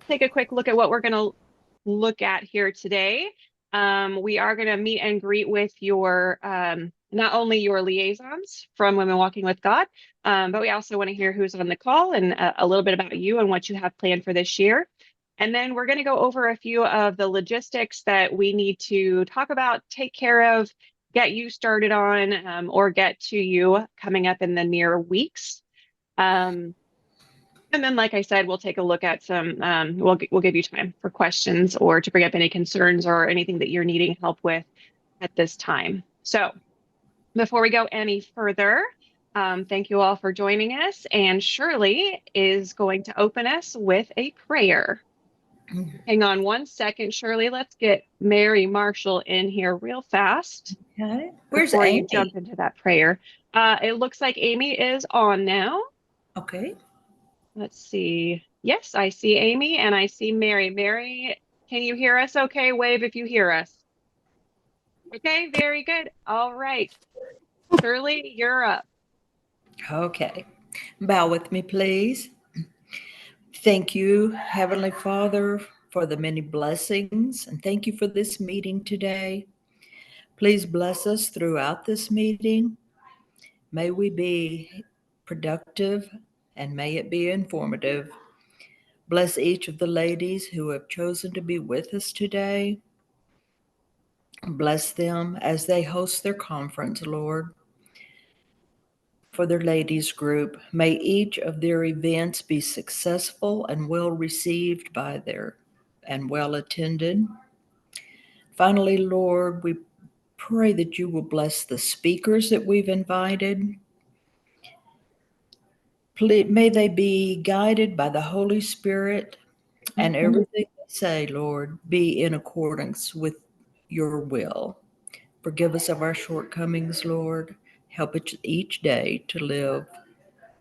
take a quick look at what we're going to look at here today. We are going to meet and greet with your not only your liaisons from Women Walking with God, but we also want to hear who's on the call and a little bit about you and what you have planned for this year. And then we're going to go over a few of the logistics that we need to talk about, take care of, get you started on, or get to you coming up in the near weeks. And then, like I said, we'll take a look at some, we'll give you time for questions or to bring up any concerns or anything that you're needing help with at this time. So before we go any further, thank you all for joining us. And Shirley is going to open us with a prayer. Hang on one second, Shirley. Let's get Mary Marshall in here real fast. Okay. Where's before Amy? you jump into that prayer. It looks like Amy is on now. Okay. Let's see. Yes, I see Amy and I see Mary. Mary, can you hear us okay? Wave if you hear us. Okay, very good. All right. Shirley, you're up. Okay. Bow with me, please. Thank you, Heavenly Father, for the many blessings, and thank you for this meeting today. Please bless us throughout this meeting. May we be productive and may it be informative. Bless each of the ladies who have chosen to be with us today. Bless them as they host their conference, Lord. For their ladies group, may each of their events be successful and well received by and well attended. Finally, Lord, we pray that you will bless the speakers that we've invited. May they be guided by the Holy Spirit, and everything they say, Lord, be in accordance with your will. Forgive us of our shortcomings, Lord. Help us each day to live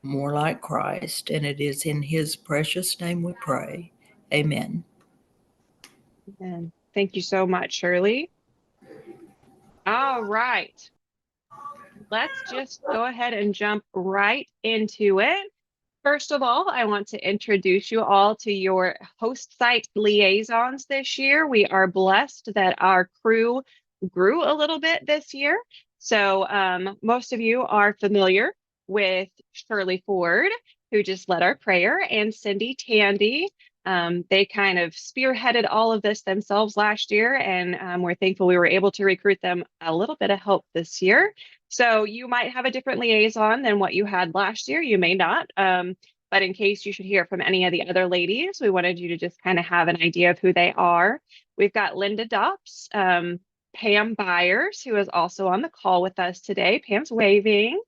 more like Christ, and it is in his precious name we pray. Amen. And thank you so much, Shirley. All right. Let's just go ahead and jump right into it. First of all, I want to introduce you all to your host site liaisons this year. We are blessed that our crew grew a little bit this year. So most of you are familiar with Shirley Ford, who just led our prayer, and Cindy Tandy. They kind of spearheaded all of this themselves last year, and we're thankful we were able to recruit them a little bit of help this year. So you might have a different liaison than what you had last year. You may not. But in case you should hear from any of the other ladies, we wanted you to just kind of have an idea of who they are. We've got Linda Dops, Pam Byers, who is also on the call with us today. Pam's waving.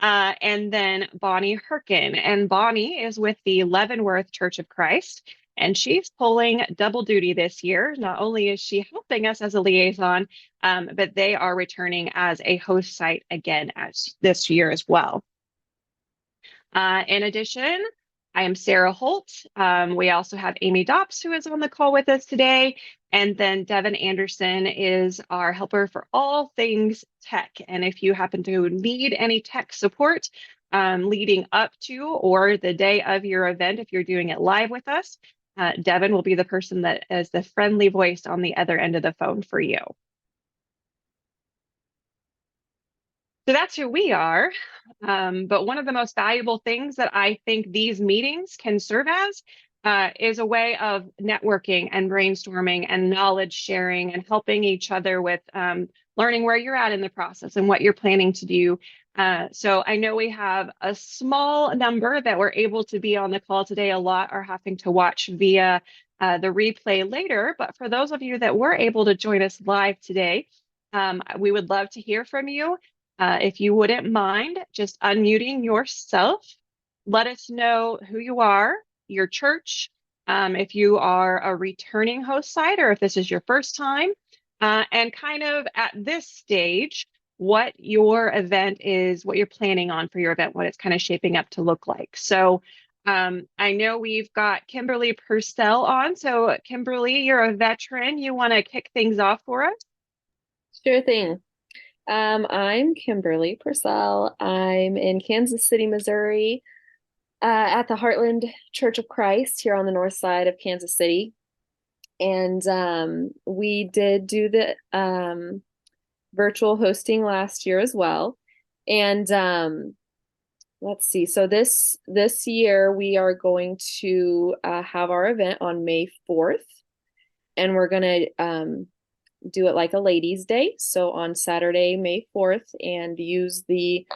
And then Bonnie Herkin. And Bonnie is with the Leavenworth Church of Christ. And she's pulling double duty this year. Not only is she helping us as a liaison, but they are returning as a host site again as this year as well. In addition, I am Sarah Holt. We also have Amy Dops, who is on the call with us today. And then Devin Anderson is our helper for all things tech. And if you happen to need any tech support leading up to or the day of your event, if you're doing it live with us, Devin will be the person that is the friendly voice on the other end of the phone for you. So that's who we are. But one of the most valuable things that I think these meetings can serve as is a way of networking and brainstorming and knowledge sharing and helping each other with learning where you're at in the process and what you're planning to do. So I know we have a small number that were able to be on the call today. A lot are having to watch via the replay later. But for those of you that were able to join us live today, we would love to hear from you. If you wouldn't mind just unmuting yourself, let us know who you are, your church, if you are a returning host site or if this is your first time, and kind of at this stage, what your event is, what you're planning on for your event, what it's kind of shaping up to look like. So I know we've got Kimberly Purcell on. So Kimberly, you're a veteran. You want to kick things off for us? Sure thing. I'm Kimberly Purcell. I'm in Kansas City, Missouri. at the Heartland Church of Christ here on the north side of Kansas City. And we did do the virtual hosting last year as well. And let's see. So this year we are going to have our event on May 4th, and we're going to do it like a ladies' day. So on Saturday, May 4th, and use the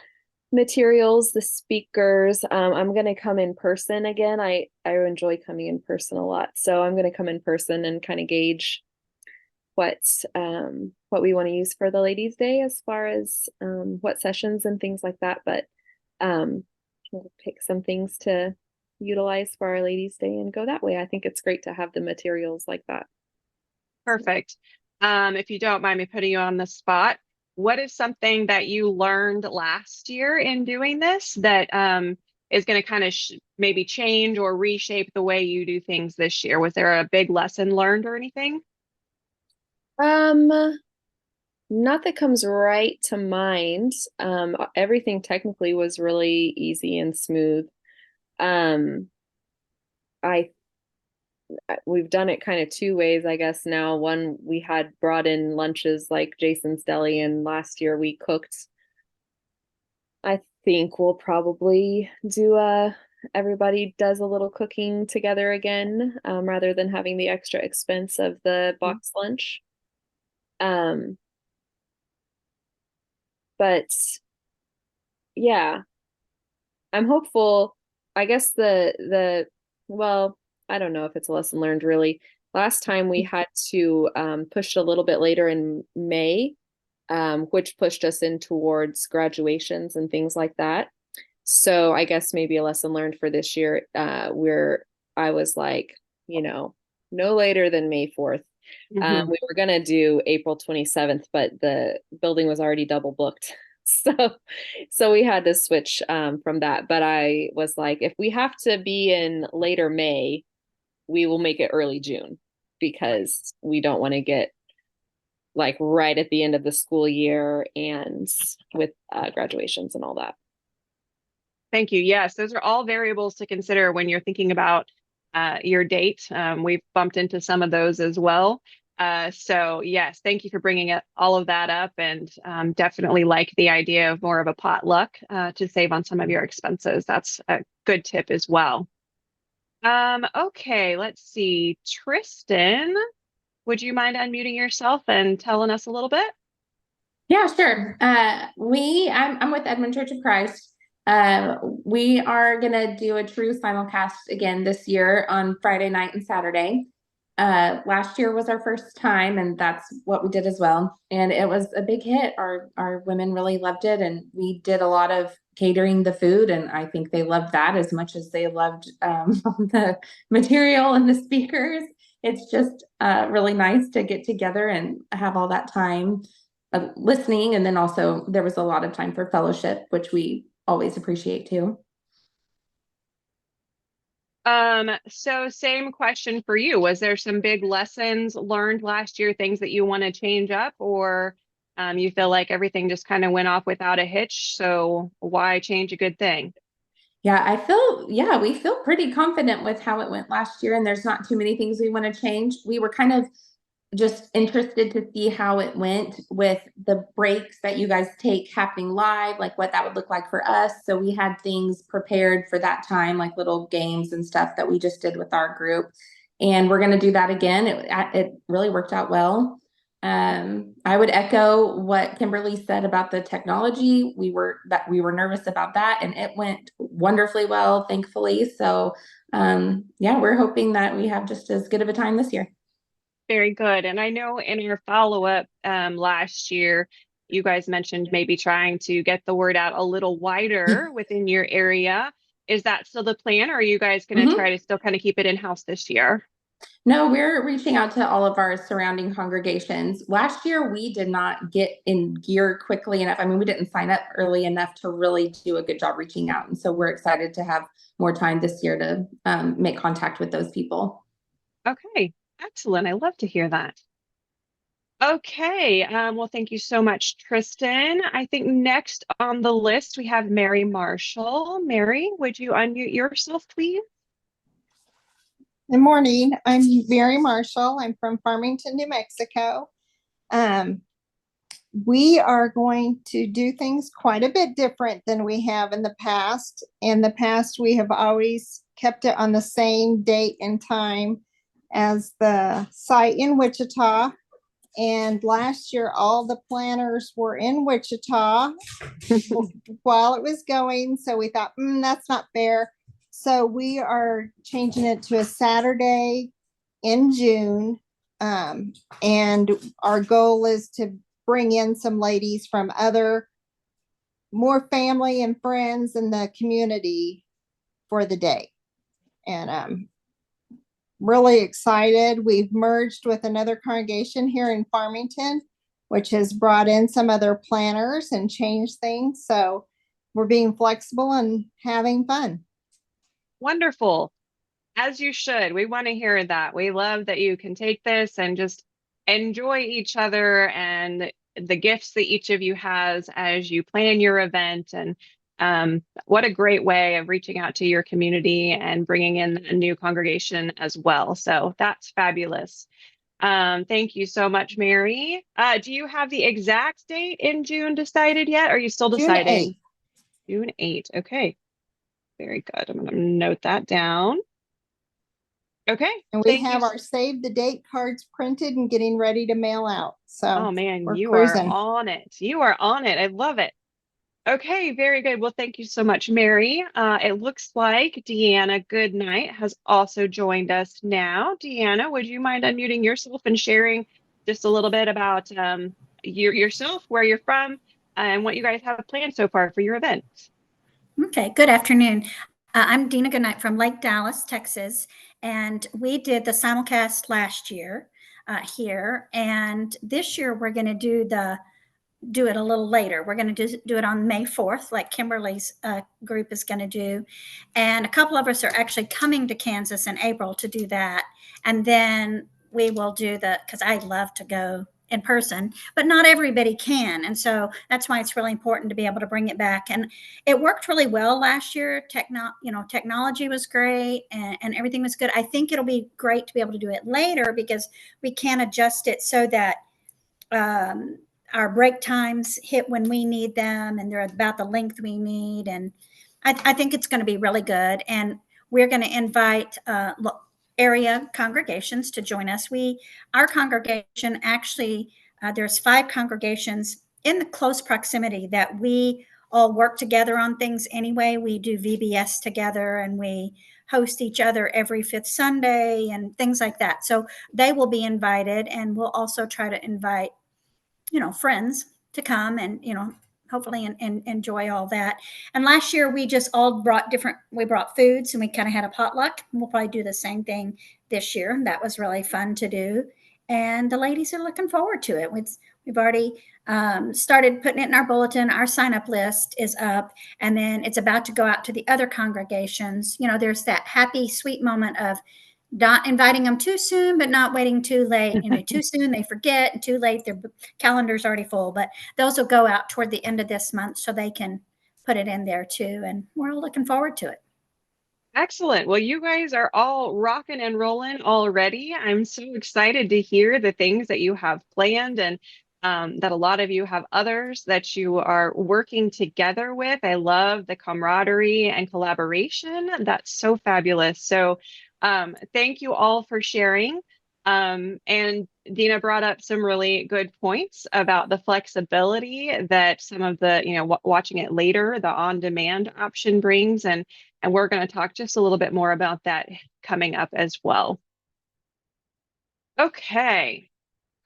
materials, the speakers. I'm going to come in person again. I enjoy coming in person a lot. So I'm going to come in person and kind of gauge what we want to use for the ladies' day as far as what sessions and things like that. But we'll pick some things to utilize for our ladies' day and go that way. I think it's great to have the materials like that. Perfect. If you don't mind me putting you on the spot, what is something that you learned last year in doing this that is going to kind of maybe change or reshape the way you do things this year? Was there a big lesson learned or anything? Not that comes right to mind. Everything technically was really easy and smooth. We've done it kind of two ways, I guess now. One, we had brought in lunches like Jason's Deli, and last year we cooked. I think we'll probably do everybody does a little cooking together again, rather than having the extra expense of the box lunch. But yeah, I'm hopeful. I guess well, I don't know if it's a lesson learned really. Last time we had to push it a little bit later in May, which pushed us in towards graduations and things like that. So I guess maybe a lesson learned for this year, where I was like, no later than May 4th. We were going to do April 27th, but the building was already double booked. So we had to switch from that. But I was like, if we have to be in later May, we will make it early June, because we don't want to get like right at the end of the school year and with graduations and all that. Thank you. Yes, those are all variables to consider when you're thinking about your date. We've bumped into some of those as well. So yes, thank you for bringing all of that up, and definitely like the idea of more of a potluck to save on some of your expenses. That's a good tip as well. Okay, let's see. Tristan, would you mind unmuting yourself and telling us a little bit? Yeah, sure. I'm with Edmond Church of Christ. We are gonna do a true simulcast again this year on Friday night and Saturday. Last year was our first time, and that's what we did as well. And it was a big hit. Our women really loved it, and we did a lot of catering the food, and I think they loved that as much as they loved the material and the speakers. It's just really nice to get together and have all that time listening, and then also there was a lot of time for fellowship, which we always appreciate too. So same question for you. Was there some big lessons learned last year, things that you want to change up, or you feel like everything just kind of went off without a hitch? So why change a good thing? Yeah, we feel pretty confident with how it went last year, and there's not too many things we want to change. We were kind of just interested to see how it went with the breaks that you guys take happening live, like what that would look like for us. So we had things prepared for that time, like little games and stuff that we just did with our group. And we're going to do that again. It really worked out well. I would echo what Kimberly said about the technology. We were nervous about that, and it went wonderfully well, thankfully. So yeah, we're hoping that we have just as good of a time this year. Very good. And I know in your follow-up last year, you guys mentioned maybe trying to get the word out a little wider within your area. Is that still the plan, or are you guys going to try to still kind of keep it in-house this year? No, we're reaching out to all of our surrounding congregations. Last year, we did not get in gear quickly enough. I mean, we didn't sign up early enough to really do a good job reaching out. And so we're excited to have more time this year to make contact with those people. Okay, excellent. I love to hear that. Okay, well, thank you so much, Tristan. I think next on the list we have Mary Marshall. Mary, would you unmute yourself, please? Good morning. I'm Mary Marshall. I'm from Farmington, New Mexico. We are going to do things quite a bit different than we have in the past. In the past, we have always kept it on the same date and time as the site in Wichita. And last year, all the planners were in Wichita while it was going. So we thought, that's not fair. So we are changing it to a Saturday in June. And our goal is to bring in some ladies from more family and friends in the community for the day. And really excited. We've merged with another congregation here in Farmington, which has brought in some other planners and changed things. So we're being flexible and having fun. Wonderful. As you should. We want to hear that. We love that you can take this and just enjoy each other and the gifts that each of you has as you plan your event. And what a great way of reaching out to your community and bringing in a new congregation as well. So that's fabulous. Thank you so much, Mary. Do you have the exact date in June decided yet? Are you still deciding? June 8th. Okay. Very good. I'm going to note that down. Okay. And we have our save the date cards printed and getting ready to mail out. So, oh man, you cruising. are on it. You are on it. I love it. Okay, very good. Well, thank you so much, Mary. It looks like Deanna Goodnight has also joined us now. Deanna, would you mind unmuting yourself and sharing just a little bit about yourself, where you're from, and what you guys have planned so far for your event? Okay, good afternoon. I'm Dina Goodnight from Lake Dallas, Texas, and we did the simulcast last year here, and this year we're going to do it a little later. We're going to do it on May 4th, like Kimberly's group is going to do, and a couple of us are actually coming to Kansas in April to do that, and then we will do because I love to go in person, but not everybody can. And so that's why it's really important to be able to bring it back. And it worked really well last year. Technology was great and everything was good. I think it'll be great to be able to do it later because we can adjust it so that our break times hit when we need them and they're about the length we need. And I think it's going to be really good. And we're going to invite area congregations to join us. Our congregation actually, there's 5 congregations in the close proximity that we all work together on things anyway. We do VBS together and we host each other every 5th Sunday and things like that. So they will be invited, and we'll also try to invite, friends to come and, hopefully and enjoy all that. And last year we just all brought foods and we kind of had a potluck. We'll probably do the same thing this year. That was really fun to do. And the ladies are looking forward to it. We've already started putting it in our bulletin. Our sign up list is up, and then it's about to go out to the other congregations. There's that happy, sweet moment of not inviting them too soon, but not waiting too late. Too soon they forget, and too late their calendar's already full. But those will go out toward the end of this month so they can put it in there too. And we're all looking forward to it. Excellent. Well, you guys are all rocking and rolling already. I'm so excited to hear the things that you have planned and that a lot of you have others that you are working together with. I love the camaraderie and collaboration. That's so fabulous. So thank you all for sharing. And Dina brought up some really good points about the flexibility that some of the, watching it later, the on-demand option brings. And we're going to talk just a little bit more about that coming up as well. Okay.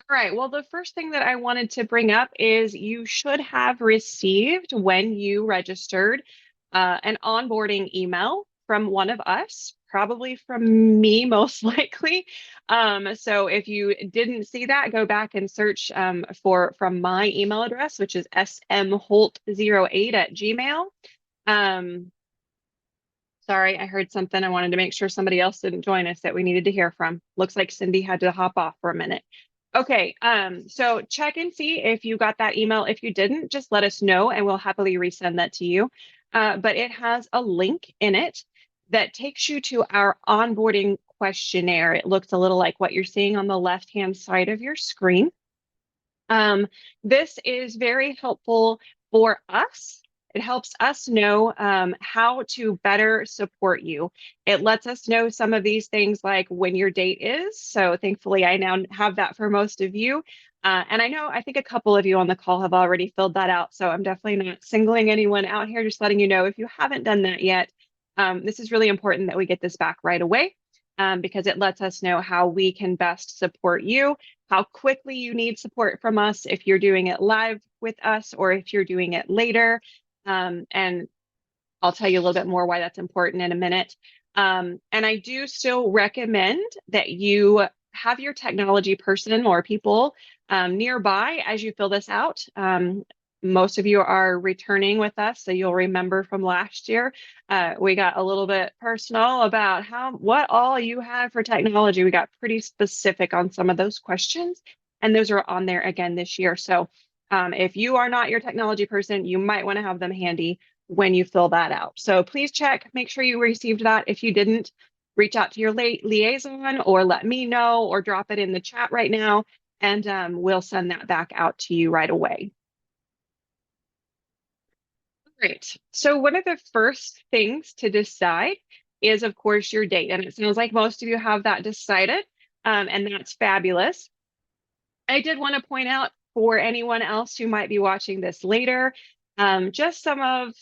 All right. Well, the first thing that I wanted to bring up is you should have received, when you registered, an onboarding email from one of us, probably from me, most likely. So if you didn't see that, go back and search from my email address, which is smholt08@gmail.com. Sorry, I heard something. I wanted to make sure somebody else didn't join us that we needed to hear from. Looks like Cindy had to hop off for a minute. Okay, so check and see if you got that email. If you didn't, just let us know and we'll happily resend that to you. But it has a link in it that takes you to our onboarding questionnaire. It looks a little like what you're seeing on the left-hand side of your screen. This is very helpful for us. It helps us know how to better support you. It lets us know some of these things like when your date is. So thankfully, I now have that for most of you. And I think a couple of you on the call have already filled that out. So I'm definitely not singling anyone out here, just letting you know if you haven't done that yet. This is really important that we get this back right away because it lets us know how we can best support you, how quickly you need support from us if you're doing it live with us or if you're doing it later. And I'll tell you a little bit more why that's important in a minute. And I do still recommend that you have your technology person or people nearby as you fill this out. Most of you are returning with us, so you'll remember from last year. We got a little bit personal about what all you have for technology. We got pretty specific on some of those questions, and those are on there again this year. So if you are not your technology person, you might want to have them handy when you fill that out. So please check, make sure you received that. If you didn't, reach out to your liaison or let me know or drop it in the chat right now, and we'll send that back out to you right away. Great. So one of the first things to decide is, of course, your date. And it sounds like most of you have that decided, and that's fabulous. I did want to point out for anyone else who might be watching this later, just some of,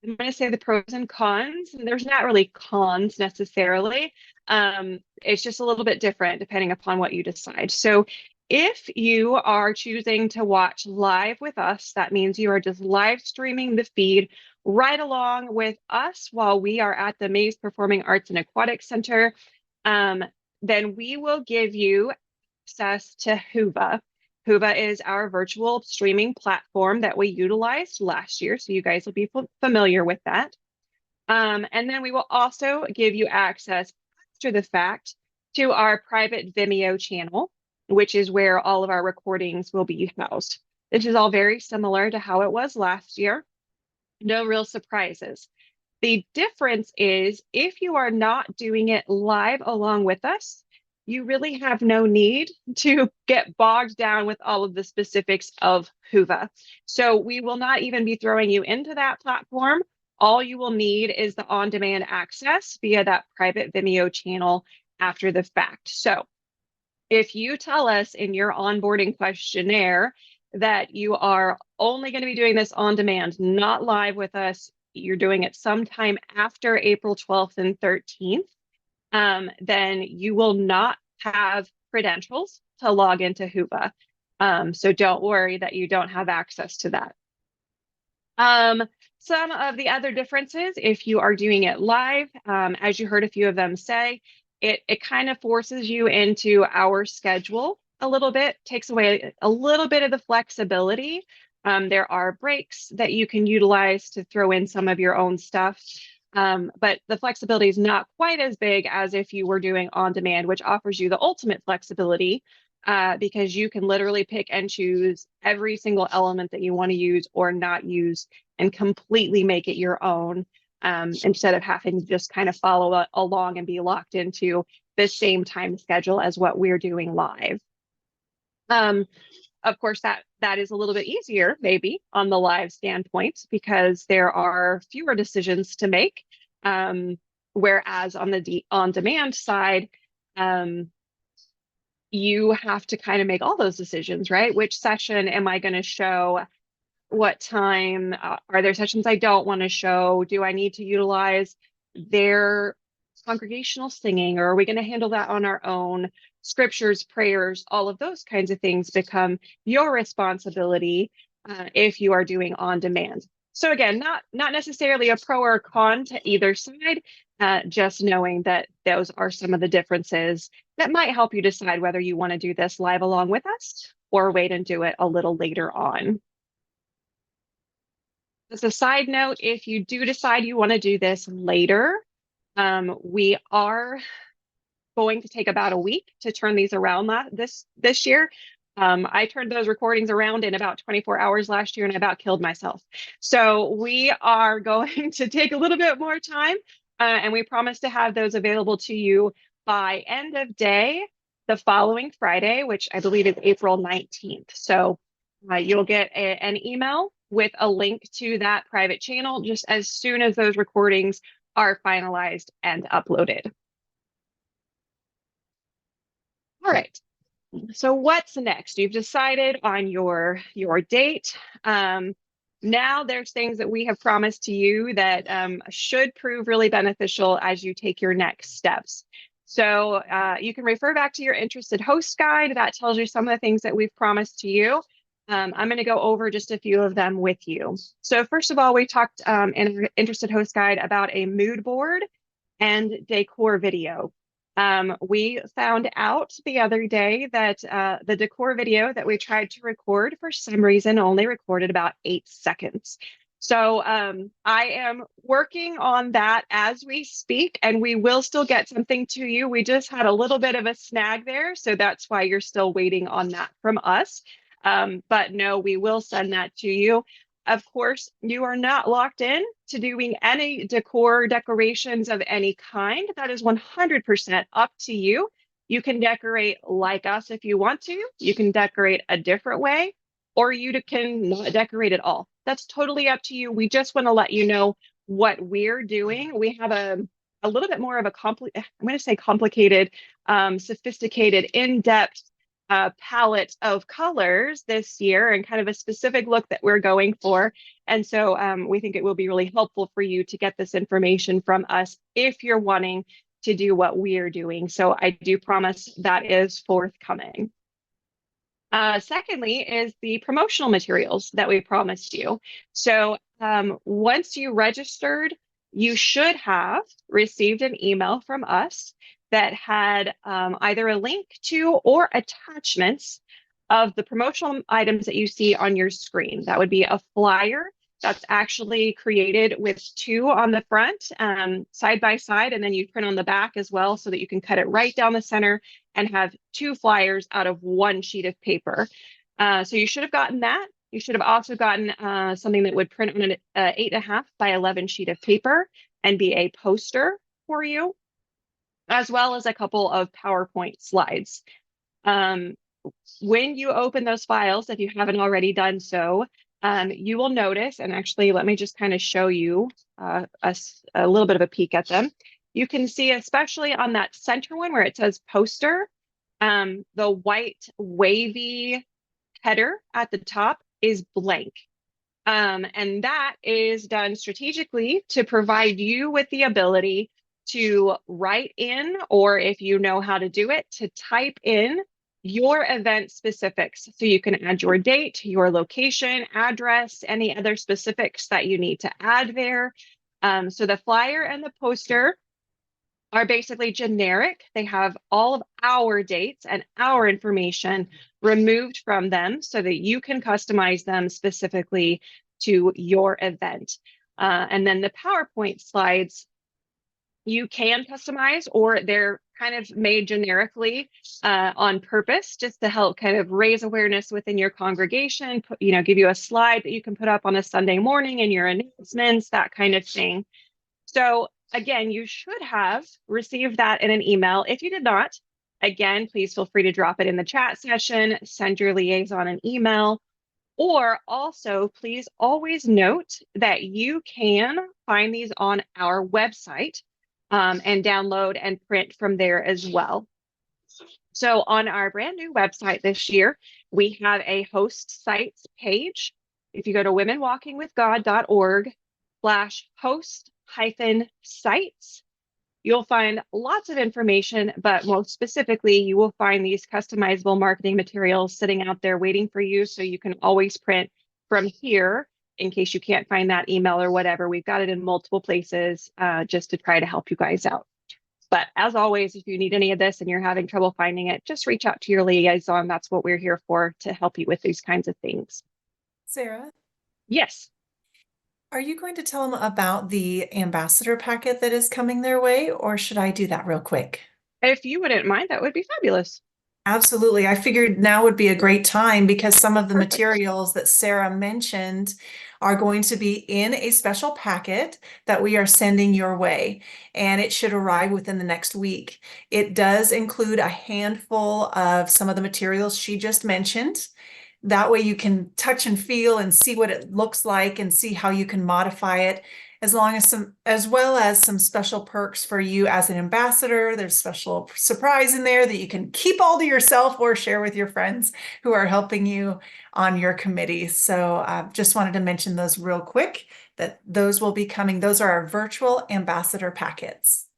I'm going to say the pros and cons. And there's not really cons necessarily. It's just a little bit different depending upon what you decide. So if you are choosing to watch live with us, that means you are just live streaming the feed right along with us while we are at the Maze Performing Arts and Aquatic Center. Then we will give you access to Whova. Whova is our virtual streaming platform that we utilized last year, so you guys will be familiar with that. And then we will also give you access after the fact to our private Vimeo channel, which is where all of our recordings will be housed. This is all very similar to how it was last year. No real surprises. The difference is if you are not doing it live along with us, you really have no need to get bogged down with all of the specifics of Whova. So we will not even be throwing you into that platform. All you will need is the on-demand access via that private Vimeo channel after the fact. So if you tell us in your onboarding questionnaire that you are only going to be doing this on demand, not live with us, you're doing it sometime after April 12th and 13th, then you will not have credentials to log into Whova. So don't worry that you don't have access to that. Some of the other differences, if you are doing it live, as you heard a few of them say, it kind of forces you into our schedule a little bit, takes away a little bit of the flexibility. There are breaks that you can utilize to throw in some of your own stuff. But the flexibility is not quite as big as if you were doing on demand, which offers you the ultimate flexibility because you can literally pick and choose every single element that you want to use or not use and completely make it your own instead of having to just kind of follow along and be locked into the same time schedule as what we're doing live. Of course, that is a little bit easier maybe on the live standpoint because there are fewer decisions to make. Whereas on the on-demand side, you have to kind of make all those decisions, right? Which session am I going to show? What time? Are there sessions I don't want to show? Do I need to utilize their congregational singing, or are we going to handle that on our own? Scriptures, prayers, all of those kinds of things become your responsibility if you are doing on demand. So again, not necessarily a pro or con to either side, just knowing that those are some of the differences that might help you decide whether you want to do this live along with us or wait and do it a little later on. As a side note, if you do decide you want to do this later, we are going to take about a week to turn these around this year. I turned those recordings around in about 24 hours last year and I about killed myself. So we are going to take a little bit more time and we promise to have those available to you by end of day the following Friday, which I believe is April 19th. So you'll get an email with a link to that private channel just as soon as those recordings are finalized and uploaded. All right. So what's next? You've decided on your date. Now there's things that we have promised to you that should prove really beneficial as you take your next steps. So you can refer back to your interested host guide. That tells you some of the things that we've promised to you. I'm going to go over just a few of them with you. So first of all, we talked in our interested host guide about a mood board and decor video. We found out the other day that the decor video that we tried to record for some reason only recorded about 8 seconds. So I am working on that as we speak, and we will still get something to you. We just had a little bit of a snag there, so that's why you're still waiting on that from us. But no, we will send that to you. Of course, you are not locked in to doing any decor decorations of any kind. That is 100% up to you. You can decorate like us if you want to. You can decorate a different way, or you can not decorate at all. That's totally up to you. We just want to let you know what we're doing. We have a little bit more of a I'm going to say complicated, sophisticated, in-depth palette of colors this year and kind of a specific look that we're going for. And so we think it will be really helpful for you to get this information from us if you're wanting to do what we're doing. So I do promise that is forthcoming. Secondly is the promotional materials that we promised you. So once you registered, you should have received an email from us that had either a link to or attachments of the promotional items that you see on your screen. That would be a flyer that's actually created with 2 on the front, side by side, and then you print on the back as well so that you can cut it right down the center and have 2 flyers out of 1 sheet of paper. So you should have gotten that. You should have also gotten something that would print on an 8.5 by 11 sheet of paper and be a poster for you, as well as a couple of PowerPoint slides. When you open those files, if you haven't already done so, you will notice, and actually let me just kind of show you a little bit of a peek at them. You can see, especially on that center one where it says poster, the white wavy header at the top is blank. And that is done strategically to provide you with the ability to write in, or if you know how to do it, to type in your event specifics. So you can add your date, your location, address, any other specifics that you need to add there. So the flyer and the poster are basically generic. They have all of our dates and our information removed from them so that you can customize them specifically to your event. And then the PowerPoint slides, you can customize, or they're kind of made generically on purpose just to help kind of raise awareness within your congregation, give you a slide that you can put up on a Sunday morning in your announcements, that kind of thing. So again, you should have received that in an email. If you did not, again, please feel free to drop it in the chat session, send your liaison an email, or also please always note that you can find these on our website and download and print from there as well. So on our brand new website this year, we have a host sites page. If you go to womenwalkingwithgod.org/host-sites, you'll find lots of information, but most specifically, you will find these customizable marketing materials sitting out there waiting for you. So you can always print from here in case you can't find that email or whatever. We've got it in multiple places just to try to help you guys out. But as always, if you need any of this and you're having trouble finding it, just reach out to your liaison. That's what we're here for, to help you with these kinds of things. Sarah, Yes. are you going to tell them about the ambassador packet that is coming their way, or should I do that real quick? If you wouldn't mind, that would be fabulous. Absolutely. I figured now would be a great time because some of the materials that Sarah mentioned are going to be in a special packet that we are sending your way, and it should arrive within the next week. It does include a handful of some of the materials she just mentioned. That way you can touch and feel and see what it looks like and see how you can modify it, as well as some special perks for you as an ambassador. There's special surprise in there that you can keep all to yourself or share with your friends who are helping you on your committee. So just wanted to mention those real quick, that those will be coming. Those are our virtual ambassador packets.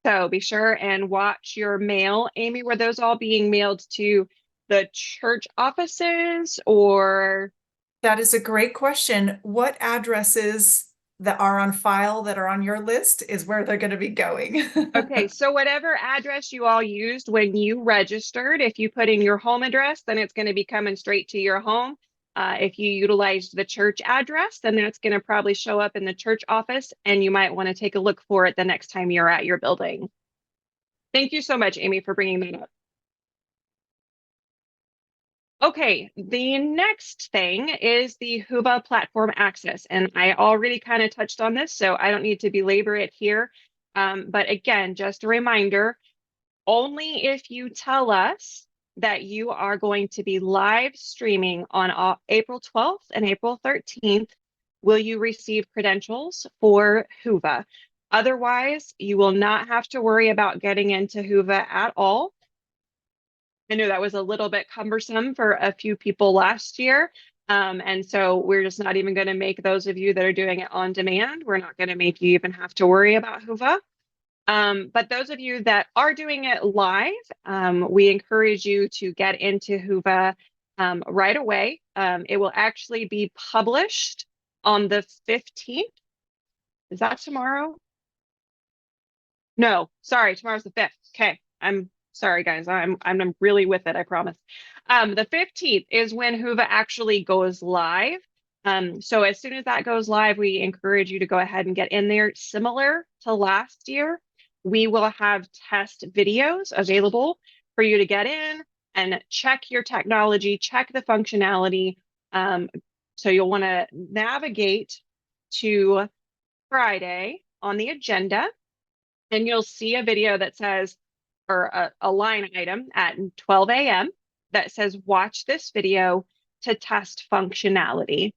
So be sure and watch your mail. Amy, were those all being mailed to the church offices, or? That is a great question. What addresses that are on file that are on your list is where they're going to be going. Okay, so whatever address you all used when you registered, if you put in your home address, then it's going to be coming straight to your home. If you utilized the church address, then that's going to probably show up in the church office, and you might want to take a look for it the next time you're at your building. Thank you so much, Amy, for bringing that up. Okay, the next thing is the Whova platform access, and I already kind of touched on this, so I don't need to belabor it here. But again, just a reminder, only if you tell us that you are going to be live streaming on April 12th and April 13th will you receive credentials for Whova. Otherwise, you will not have to worry about getting into Whova at all. I know that was a little bit cumbersome for a few people last year. And so we're just not even going to make those of you that are doing it on demand, we're not going to make you even have to worry about Whova. But those of you that are doing it live, we encourage you to get into Whova right away. It will actually be published on the 15th. Is that tomorrow? No, sorry, tomorrow's the 5th. Okay, I'm sorry, guys. I'm really with it, I promise. The 15th is when Whova actually goes live. So as soon as that goes live, we encourage you to go ahead and get in there. Similar to last year, we will have test videos available for you to get in and check your technology, check the functionality. So you'll want to navigate to Friday on the agenda, and you'll see a video that says, or a line item at 12 a.m. that says, watch this video to test functionality.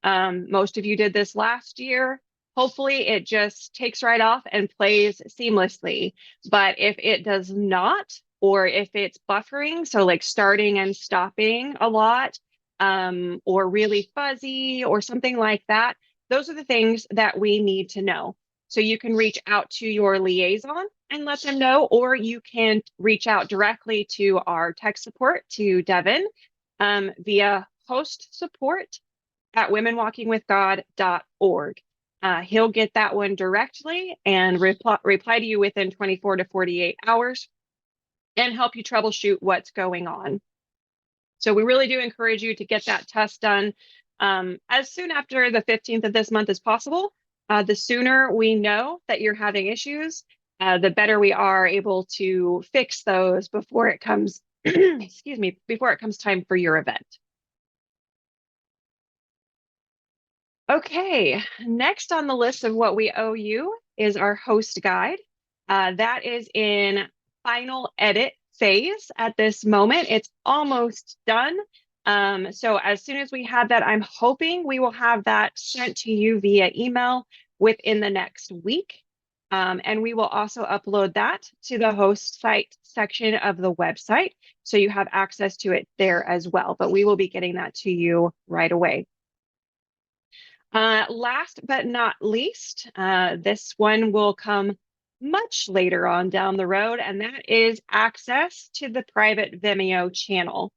Most of you did this last year. Hopefully it just takes right off and plays seamlessly. But if it does not, or if it's buffering, so like starting and stopping a lot, or really fuzzy or something like that, those are the things that we need to know. So you can reach out to your liaison and let them know, or you can reach out directly to our tech support, to Devin, via host support at womenwalkingwithgod.org. He'll get that one directly and reply to you within 24 to 48 hours and help you troubleshoot what's going on. So we really do encourage you to get that test done as soon after the 15th of this month as possible. The sooner we know that you're having issues, the better we are able to fix those before it comes, excuse me, before it comes time for your event. Okay, next on the list of what we owe you is our host guide. That is in final edit phase at this moment. It's almost done. So as soon as we have that, I'm hoping we will have that sent to you via email within the next week. And we will also upload that to the host site section of the website, so you have access to it there as well. But we will be getting that to you right away. Last but not least, this one will come much later on down the road, and that is access to the private Vimeo channel.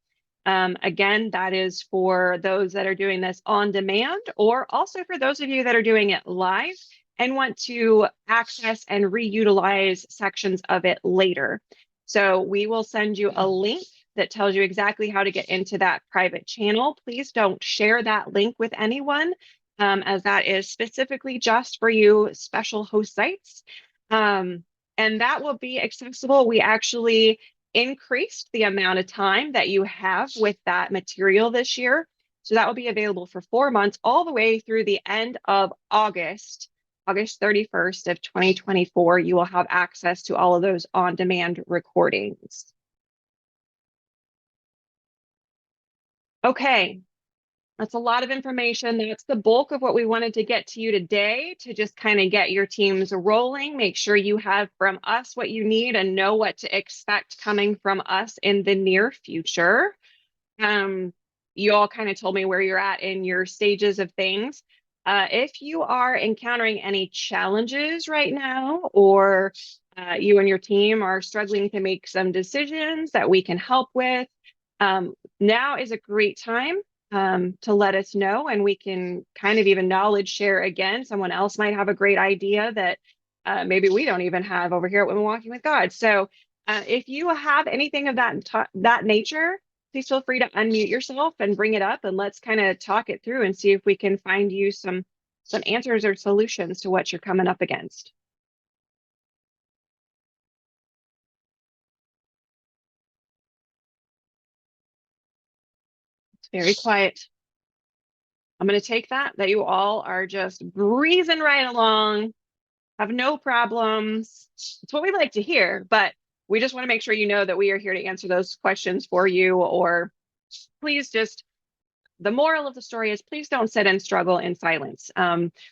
Again, that is for those that are doing this on demand, or also for those of you that are doing it live and want to access and reutilize sections of it later. So we will send you a link that tells you exactly how to get into that private channel. Please don't share that link with anyone, as that is specifically just for you special host sites. And that will be accessible. We actually increased the amount of time that you have with that material this year. So that will be available for 4 months, all the way through the end of August 31st of 2024. You will have access to all of those on-demand recordings. Okay, that's a lot of information. That's the bulk of what we wanted to get to you today, to just kind of get your teams rolling, make sure you have from us what you need and know what to expect coming from us in the near future. You all kind of told me where you're at in your stages of things. If you are encountering any challenges right now, or you and your team are struggling to make some decisions that we can help with, now is a great time to let us know, and we can kind of even knowledge share again. Someone else might have a great idea that maybe we don't even have over here at Women Walking with God. So if you have anything of that nature, please feel free to unmute yourself and bring it up, and let's kind of talk it through and see if we can find you some answers or solutions to what you're coming up against. It's very quiet. I'm going to take that you all are just breezing right along, have no problems. It's what we like to hear, but we just want to make sure you know that we are here to answer those questions for you. Or please just, the moral of the story is, please don't sit and struggle in silence.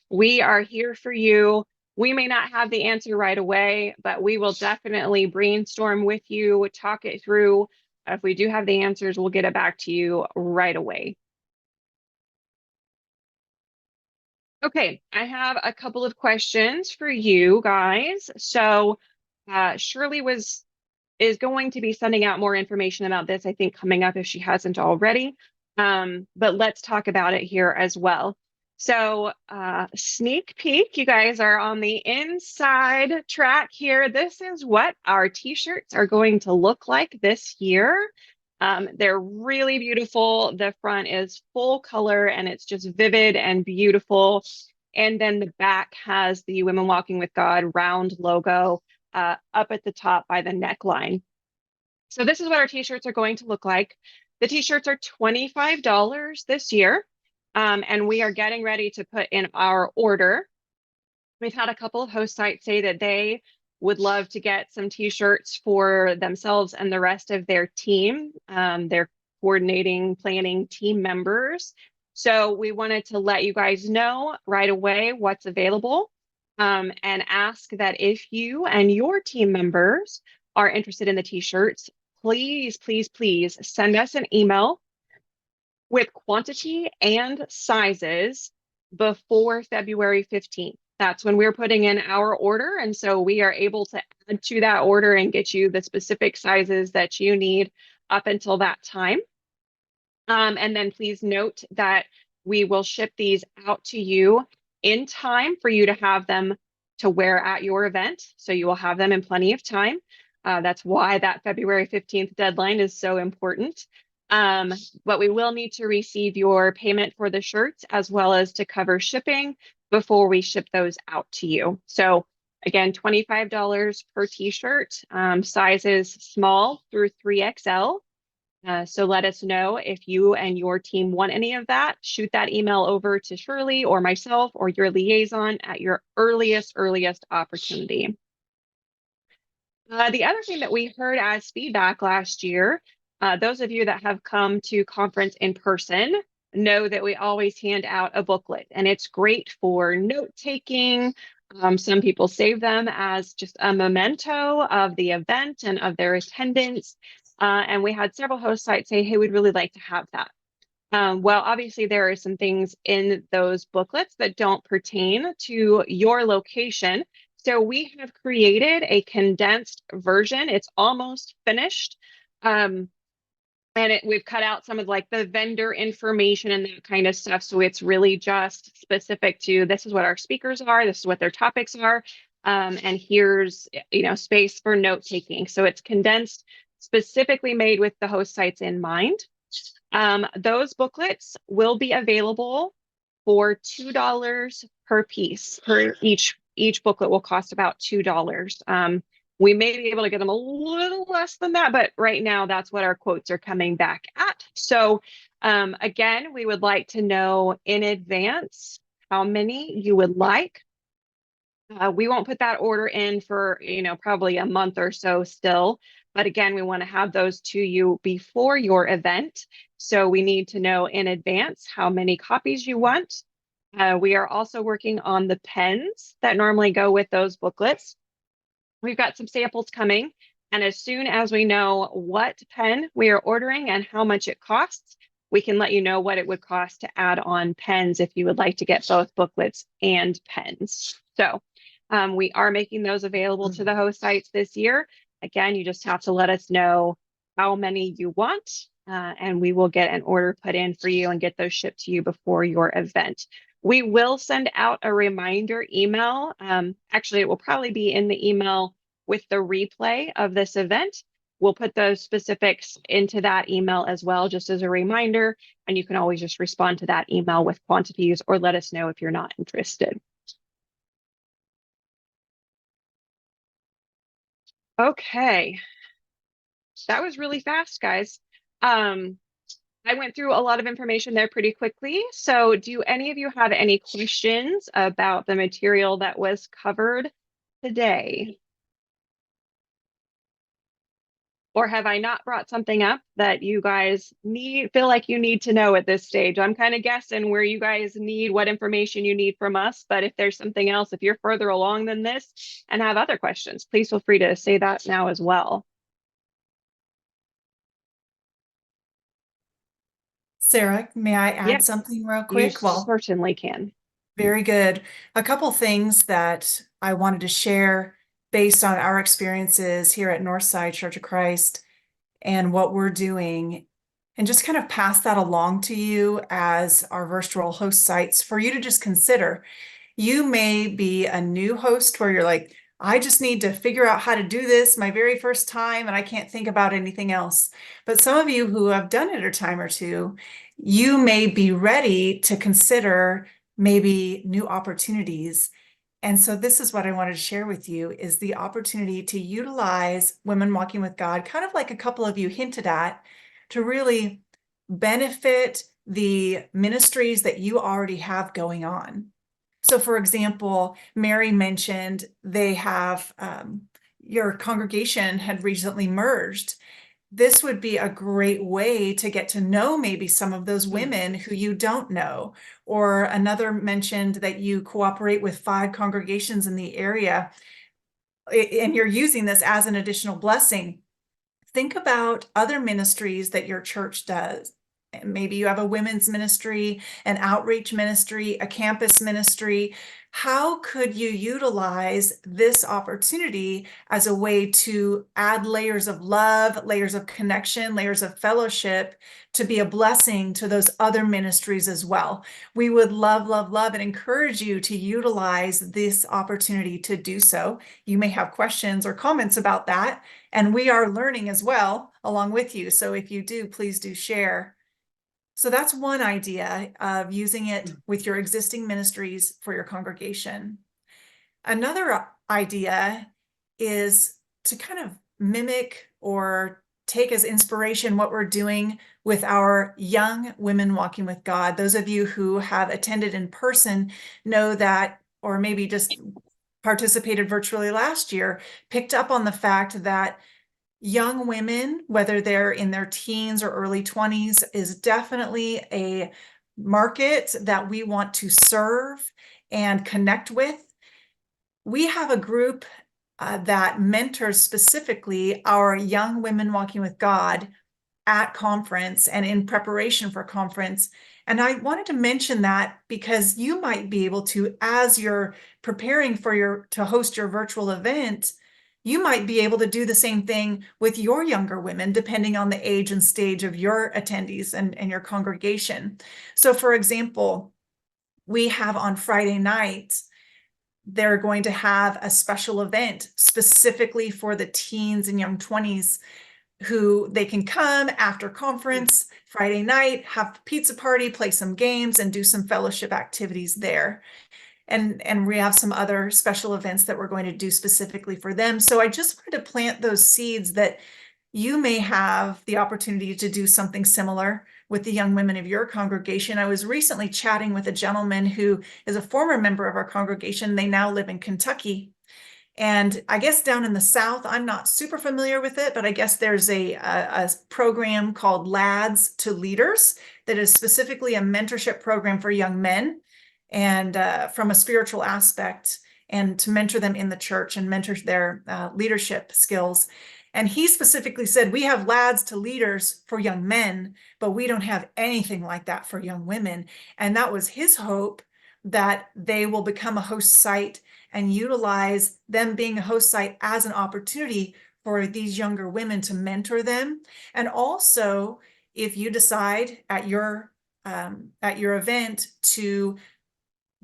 We are here for you. We may not have the answer right away, but we will definitely brainstorm with you, talk it through. If we do have the answers, we'll get it back to you right away. Okay, I have a couple of questions for you guys. So Shirley is going to be sending out more information about this, I think, coming up if she hasn't already. But let's talk about it here as well. So sneak peek, you guys are on the inside track here. This is what our t-shirts are going to look like this year. They're really beautiful. The front is full color and it's just vivid and beautiful. And then the back has the Women Walking with God round logo up at the top by the neckline. So this is what our t-shirts are going to look like. The t-shirts are $25 this year. And we are getting ready to put in our order. We've had a couple of host sites say that they would love to get some t-shirts for themselves and the rest of their team, their coordinating, planning team members. So we wanted to let you guys know right away what's available, and ask that if you and your team members are interested in the t-shirts, please, please, please send us an email with quantity and sizes before February 15th. That's when we're putting in our order. And so we are able to add to that order and get you the specific sizes that you need up until that time. And then please note that we will ship these out to you in time for you to have them to wear at your event. So you will have them in plenty of time. That's why that February 15th deadline is so important. But we will need to receive your payment for the shirts as well as to cover shipping before we ship those out to you. So again, $25 per t-shirt, sizes small through 3XL. So let us know if you and your team want any of that. Shoot that email over to Shirley or myself or your liaison at your earliest opportunity. The other thing that we heard as feedback last year, those of you that have come to conference in person know that we always hand out a booklet, and it's great for note-taking. Some people save them as just a memento of the event and of their attendance. And we had several host sites say, hey, we'd really like to have that. Well, obviously there are some things in those booklets that don't pertain to your location. So we have created a condensed version. It's almost finished. And we've cut out some of like the vendor information and that kind of stuff. So it's really just specific to, this is what our speakers are, this is what their topics are. And here's, space for note taking. So it's condensed, specifically made with the host sites in mind. Those booklets will be available for $2 per piece. Each booklet will cost about $2. We may be able to get them a little less than that, but right now that's what our quotes are coming back at. So again, we would like to know in advance how many you would like. We won't put that order in for, probably a month or so still. But again, we want to have those to you before your event. So we need to know in advance how many copies you want. We are also working on the pens that normally go with those booklets. We've got some samples coming. And as soon as we know what pen we are ordering and how much it costs, we can let you know what it would cost to add on pens if you would like to get both booklets and pens. So we are making those available to the host sites this year. Again, you just have to let us know how many you want, and we will get an order put in for you and get those shipped to you before your event. We will send out a reminder email. Actually, it will probably be in the email with the replay of this event. We'll put those specifics into that email as well, just as a reminder. And you can always just respond to that email with quantities or let us know if you're not interested. Okay. That was really fast, guys. I went through a lot of information there pretty quickly. So do any of you have any questions about the material that was covered today? Or have I not brought something up that you guys feel like you need to know at this stage? I'm kind of guessing where you guys need, what information you need from us. But if there's something else, if you're further along than this and have other questions, please feel free to say that now as well. Sarah, may I add Yes, something real you quick? Well, certainly can. very good. A couple things that I wanted to share based on our experiences here at Northside Church of Christ and what we're doing, and just kind of pass that along to you as our virtual host sites for you to just consider. You may be a new host where you're like, I just need to figure out how to do this my very first time, and I can't think about anything else. But some of you who have done it a time or two, you may be ready to consider maybe new opportunities. And so this is what I wanted to share with you is the opportunity to utilize Women Walking with God, kind of like a couple of you hinted at, to really benefit the ministries that you already have going on. So for example, Mary mentioned they have, your congregation had recently merged. This would be a great way to get to know maybe some of those women who you don't know. Or another mentioned that you cooperate with 5 congregations in the area, and you're using this as an additional blessing. Think about other ministries that your church does. Maybe you have a women's ministry, an outreach ministry, a campus ministry. How could you utilize this opportunity as a way to add layers of love, layers of connection, layers of fellowship to be a blessing to those other ministries as well? We would love, love, love and encourage you to utilize this opportunity to do so. You may have questions or comments about that, and we are learning as well along with you. So if you do, please do share. So that's one idea of using it with your existing ministries for your congregation. Another idea is to kind of mimic or take as inspiration what we're doing with our young women walking with God. Those of you who have attended in person know that, or maybe just participated virtually last year, picked up on the fact that young women, whether they're in their teens or early 20s, is definitely a market that we want to serve and connect with. We have a group that mentors specifically our young women walking with God at conference and in preparation for conference. And I wanted to mention that because you might be able to, as you're preparing for to host your virtual event, you might be able to do the same thing with your younger women, depending on the age and stage of your attendees and your congregation. So for example, we have on Friday nights, they're going to have a special event specifically for the teens and young 20s who they can come after conference Friday night, have a pizza party, play some games, and do some fellowship activities there. and we have some other special events that we're going to do specifically for them. So I just wanted to plant those seeds that you may have the opportunity to do something similar with the young women of your congregation. I was recently chatting with a gentleman who is a former member of our congregation. They now live in Kentucky. And I guess down in the South, I'm not super familiar with it, but I guess there's a program called Lads to Leaders that is specifically a mentorship program for young men, and from a spiritual aspect, and to mentor them in the church and mentor their leadership skills. And he specifically said, we have Lads to Leaders for young men, but we don't have anything like that for young women. And that was his hope, that they will become a host site and utilize them being a host site as an opportunity for these younger women to mentor them. And also, if you decide at your event to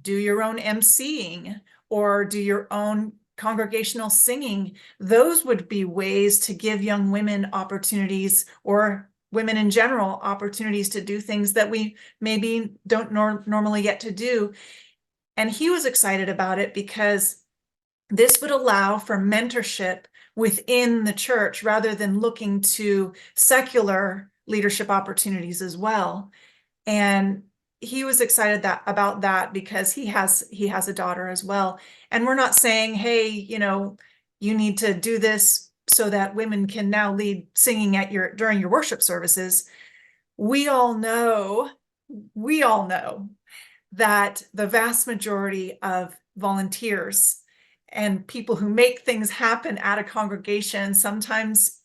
do your own emceeing or do your own congregational singing, those would be ways to give young women opportunities, or women in general opportunities, to do things that we maybe don't normally get to do. And he was excited about it because this would allow for mentorship within the church rather than looking to secular leadership opportunities as well. And he was excited about that because he has a daughter as well. And we're not saying, hey, you need to do this so that women can now lead singing during your worship services. We all know that the vast majority of volunteers and people who make things happen at a congregation, sometimes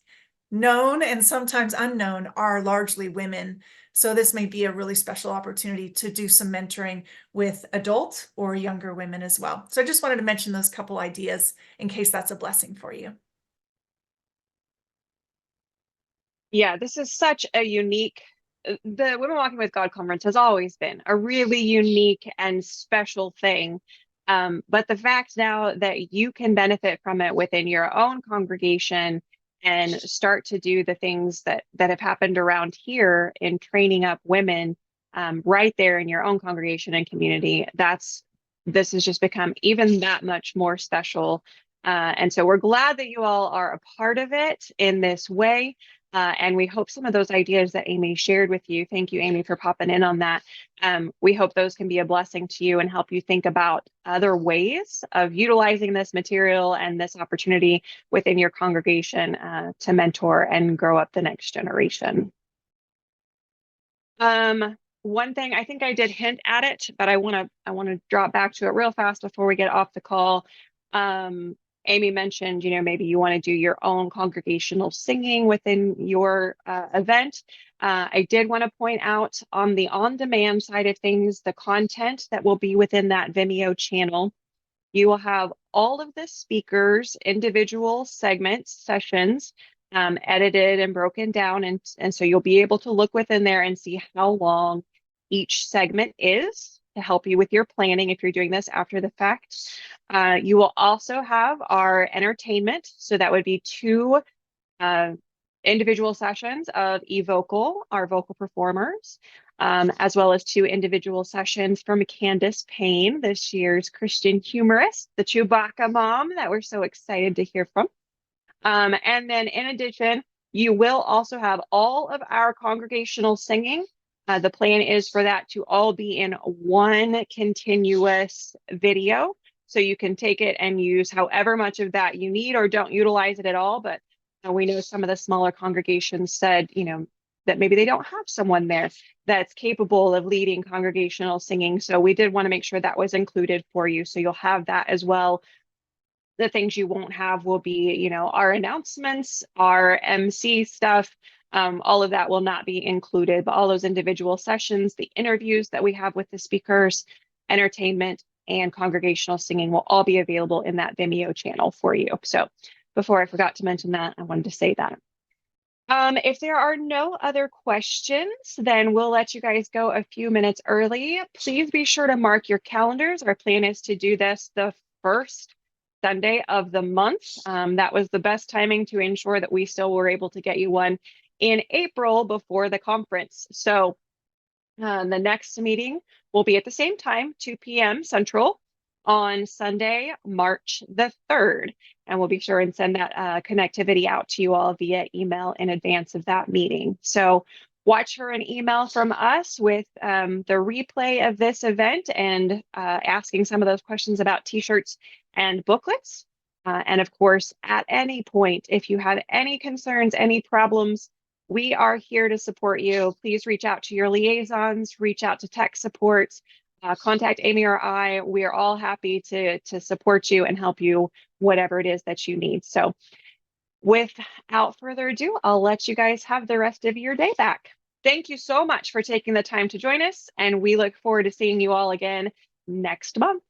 known and sometimes unknown, are largely women. So this may be a really special opportunity to do some mentoring with adult or younger women as well. So I just wanted to mention those couple ideas in case that's a blessing for you. Yeah, this is such a unique, the Women Walking with God conference has always been a really unique and special thing. But the fact now that you can benefit from it within your own congregation and start to do the things that have happened around here in training up women right there in your own congregation and community, this has just become even that much more special. And so we're glad that you all are a part of it in this way. And we hope some of those ideas that Amy shared with you, thank you, Amy, for popping in on that. We hope those can be a blessing to you and help you think about other ways of utilizing this material and this opportunity within your congregation to mentor and grow up the next generation. One thing, I think I did hint at it, but I want to drop back to it real fast before we get off the call. Amy mentioned, maybe you want to do your own congregational singing within your event. I did want to point out on the on-demand side of things, the content that will be within that Vimeo channel. You will have all of the speakers' individual segments, sessions, edited and broken down. And so you'll be able to look within there and see how long each segment is to help you with your planning if you're doing this after the fact. You will also have our entertainment. So that would be 2 individual sessions of eVocal, our vocal performers, as well as 2 individual sessions from Candace Payne, this year's Christian humorist, the Chewbacca mom that we're so excited to hear from. And then in addition, you will also have all of our congregational singing. The plan is for that to all be in one continuous video. So you can take it and use however much of that you need, or don't utilize it at all. But we know some of the smaller congregations said, that maybe they don't have someone there that's capable of leading congregational singing. So we did want to make sure that was included for you. So you'll have that as well. The things you won't have will be, our announcements, our MC stuff, all of that will not be included, but all those individual sessions, the interviews that we have with the speakers, entertainment, and congregational singing will all be available in that Vimeo channel for you. So before I forgot to mention that, I wanted to say that. If there are no other questions, then we'll let you guys go a few minutes early. Please be sure to mark your calendars. Our plan is to do this the first Sunday of the month. That was the best timing to ensure that we still were able to get you one in April before the conference. So the next meeting will be at the same time, 2 p.m. Central. on Sunday, March the 3rd. And we'll be sure and send that connectivity out to you all via email in advance of that meeting. So watch for an email from us with the replay of this event and asking some of those questions about t-shirts and booklets. And of course, at any point, if you have any concerns, any problems, we are here to support you. Please reach out to your liaisons, reach out to tech support, contact Amy or I. We are all happy to support you and help you, whatever it is that you need. So without further ado, I'll let you guys have the rest of your day back. Thank you so much for taking the time to join us, and we look forward to seeing you all again next month.